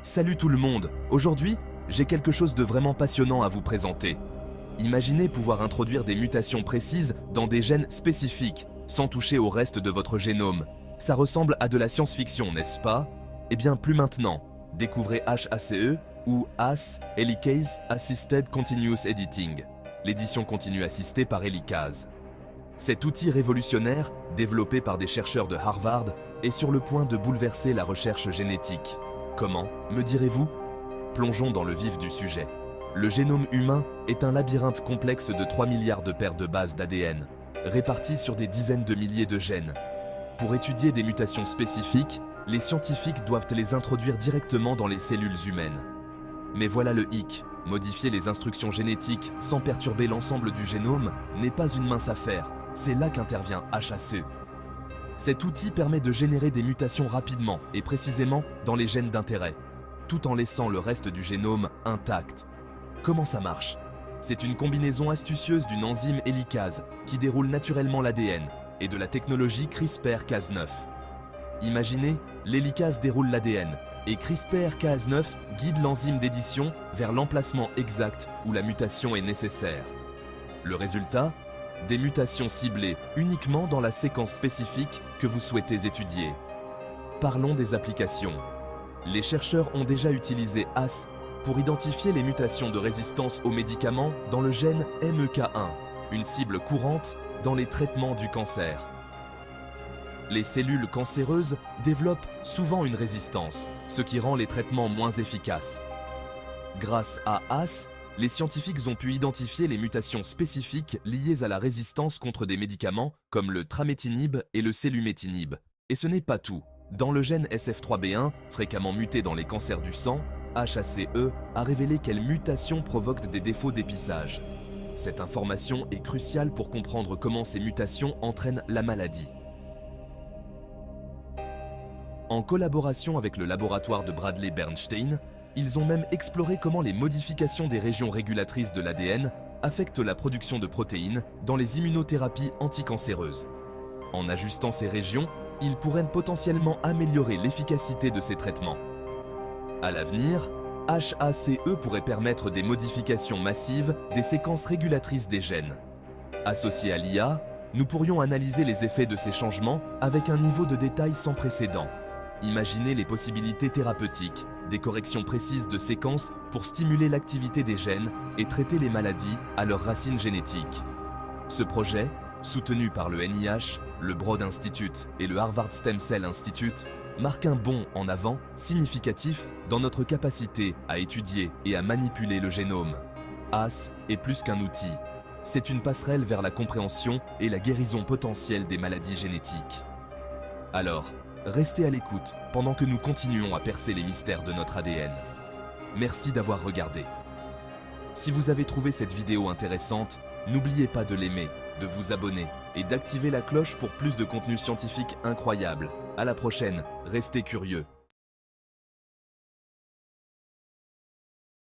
Salut tout le monde! Aujourd'hui, j'ai quelque chose de vraiment passionnant à vous présenter. Imaginez pouvoir introduire des mutations précises dans des gènes spécifiques, sans toucher au reste de votre génome. Ça ressemble à de la science-fiction, n'est-ce pas? Eh bien, plus maintenant. Découvrez HACE ou AS, Helicase Assisted Continuous Editing, l'édition continue assistée par Helicase. Cet outil révolutionnaire, développé par des chercheurs de Harvard, est sur le point de bouleverser la recherche génétique. Comment, me direz-vous? Plongeons dans le vif du sujet. Le génome humain est un labyrinthe complexe de 3 milliards de paires de bases d'ADN, réparties sur des dizaines de milliers de gènes. Pour étudier des mutations spécifiques, les scientifiques doivent les introduire directement dans les cellules humaines. Mais voilà le hic, modifier les instructions génétiques sans perturber l'ensemble du génome n'est pas une mince affaire, c'est là qu'intervient HACE. Cet outil permet de générer des mutations rapidement et précisément dans les gènes d'intérêt, tout en laissant le reste du génome intact. Comment ça marche? C'est une combinaison astucieuse d'une enzyme hélicase qui déroule naturellement l'ADN et de la technologie CRISPR-Cas9. Imaginez, l'hélicase déroule l'ADN et CRISPR-Cas9 guide l'enzyme d'édition vers l'emplacement exact où la mutation est nécessaire. Le résultat? Des mutations ciblées uniquement dans la séquence spécifique que vous souhaitez étudier. Parlons des applications. Les chercheurs ont déjà utilisé AS pour identifier les mutations de résistance aux médicaments dans le gène MEK1, une cible courante dans les traitements du cancer. Les cellules cancéreuses développent souvent une résistance, ce qui rend les traitements moins efficaces. Grâce à AS, les scientifiques ont pu identifier les mutations spécifiques liées à la résistance contre des médicaments comme le trametinib et le selumetinib. Et ce n'est pas tout. Dans le gène SF3B1, fréquemment muté dans les cancers du sang, HACE a révélé quelles mutations provoquent des défauts d'épissage. Cette information est cruciale pour comprendre comment ces mutations entraînent la maladie. En collaboration avec le laboratoire de Bradley Bernstein, ils ont même exploré comment les modifications des régions régulatrices de l'ADN affectent la production de protéines dans les immunothérapies anticancéreuses. En ajustant ces régions, ils pourraient potentiellement améliorer l'efficacité de ces traitements. À l'avenir, HACE pourrait permettre des modifications massives des séquences régulatrices des gènes. Associés à l'IA, nous pourrions analyser les effets de ces changements avec un niveau de détail sans précédent. Imaginez les possibilités thérapeutiques, des corrections précises de séquences pour stimuler l'activité des gènes et traiter les maladies à leurs racines génétiques. Ce projet, soutenu par le NIH, le Broad Institute et le Harvard Stem Cell Institute, marque un bond en avant significatif dans notre capacité à étudier et à manipuler le génome. AS est plus qu'un outil, c'est une passerelle vers la compréhension et la guérison potentielle des maladies génétiques. Alors, restez à l'écoute pendant que nous continuons à percer les mystères de notre ADN. Merci d'avoir regardé. Si vous avez trouvé cette vidéo intéressante, n'oubliez pas de l'aimer, de vous abonner et d'activer la cloche pour plus de contenu scientifique incroyable. À la prochaine, restez curieux.